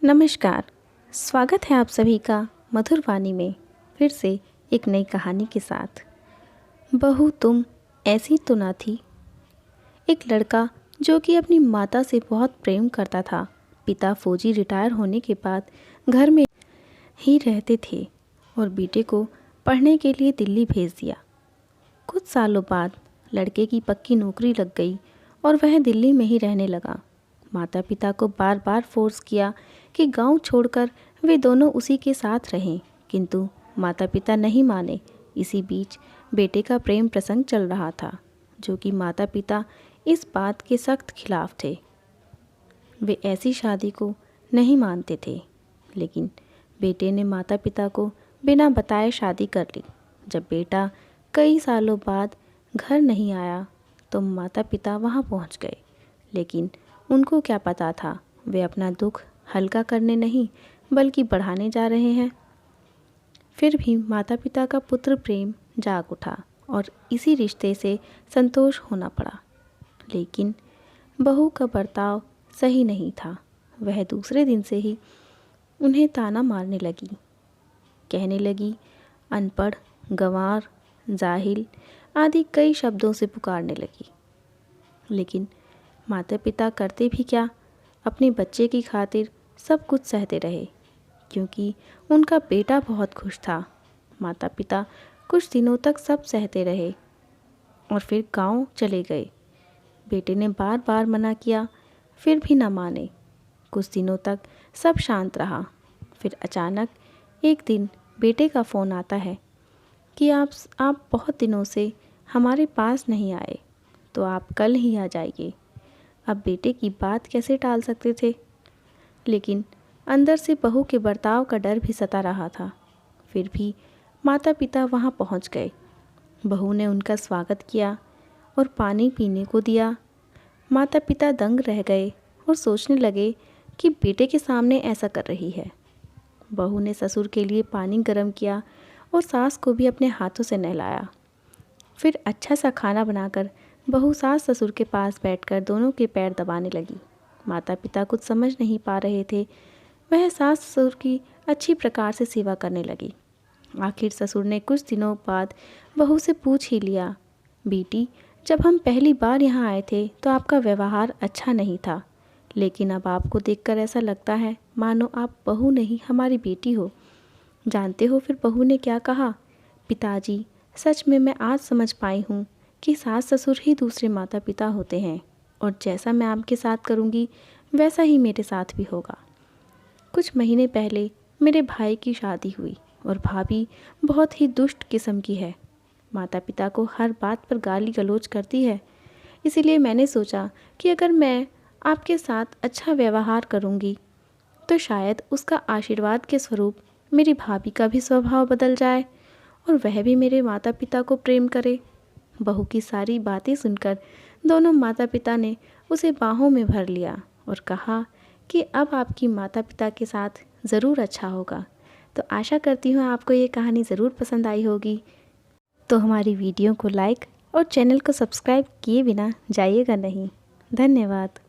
नमस्कार। स्वागत है आप सभी का मधुर वाणी में फिर से एक नई कहानी के साथ। बहू तुम ऐसी तो ना थी। एक लड़का जो कि अपनी माता से बहुत प्रेम करता था, पिता फौजी रिटायर होने के बाद घर में ही रहते थे और बेटे को पढ़ने के लिए दिल्ली भेज दिया। कुछ सालों बाद लड़के की पक्की नौकरी लग गई और वह दिल्ली में ही रहने लगा। माता पिता को बार बार फोर्स किया कि गांव छोड़कर वे दोनों उसी के साथ रहें, किंतु माता पिता नहीं माने। इसी बीच बेटे का प्रेम प्रसंग चल रहा था, जो कि माता पिता इस बात के सख्त खिलाफ थे। वे ऐसी शादी को नहीं मानते थे, लेकिन बेटे ने माता पिता को बिना बताए शादी कर ली। जब बेटा कई सालों बाद घर नहीं आया तो माता पिता वहां पहुंच गए, लेकिन उनको क्या पता था वे अपना दुख हल्का करने नहीं बल्कि बढ़ाने जा रहे हैं। फिर भी माता पिता का पुत्र प्रेम जाग उठा और इसी रिश्ते से संतोष होना पड़ा। लेकिन बहू का बर्ताव सही नहीं था। वह दूसरे दिन से ही उन्हें ताना मारने लगी, कहने लगी अनपढ़, गंवार, जाहिल आदि कई शब्दों से पुकारने लगी। लेकिन माता पिता करते भी क्या, अपने बच्चे की खातिर सब कुछ सहते रहे, क्योंकि उनका बेटा बहुत खुश था। माता पिता कुछ दिनों तक सब सहते रहे और फिर गांव चले गए। बेटे ने बार बार मना किया, फिर भी न माने। कुछ दिनों तक सब शांत रहा। फिर अचानक एक दिन बेटे का फ़ोन आता है कि आप बहुत दिनों से हमारे पास नहीं आए, तो आप कल ही आ जाइए। अब बेटे की बात कैसे टाल सकते थे, लेकिन अंदर से बहू के बर्ताव का डर भी सता रहा था। फिर भी माता पिता वहां पहुंच गए। बहू ने उनका स्वागत किया और पानी पीने को दिया। माता पिता दंग रह गए और सोचने लगे कि बेटे के सामने ऐसा कर रही है। बहू ने ससुर के लिए पानी गर्म किया और सास को भी अपने हाथों से नहलाया। फिर अच्छा सा खाना बनाकर बहू सास ससुर के पास बैठकर दोनों के पैर दबाने लगी। माता पिता कुछ समझ नहीं पा रहे थे। वह सास ससुर की अच्छी प्रकार से सेवा करने लगी। आखिर ससुर ने कुछ दिनों बाद बहू से पूछ ही लिया, बेटी, जब हम पहली बार यहाँ आए थे तो आपका व्यवहार अच्छा नहीं था, लेकिन अब आपको देखकर ऐसा लगता है मानो आप बहू नहीं हमारी बेटी हो। जानते हो फिर बहू ने क्या कहा? पिताजी, सच में मैं आज समझ पाई हूँ कि सास ससुर ही दूसरे माता पिता होते हैं, और जैसा मैं आपके साथ करूँगी वैसा ही मेरे साथ भी होगा। कुछ महीने पहले मेरे भाई की शादी हुई और भाभी बहुत ही दुष्ट किस्म की है। माता पिता को हर बात पर गाली गलौज करती है। इसीलिए मैंने सोचा कि अगर मैं आपके साथ अच्छा व्यवहार करूँगी तो शायद उसका आशीर्वाद के स्वरूप मेरी भाभी का भी स्वभाव बदल जाए और वह भी मेरे माता पिता को प्रेम करे। बहू की सारी बातें सुनकर दोनों माता पिता ने उसे बाहों में भर लिया और कहा कि अब आपकी माता पिता के साथ ज़रूर अच्छा होगा। तो आशा करती हूँ आपको ये कहानी ज़रूर पसंद आई होगी। तो हमारी वीडियो को लाइक और चैनल को सब्सक्राइब किए बिना जाइएगा नहीं। धन्यवाद।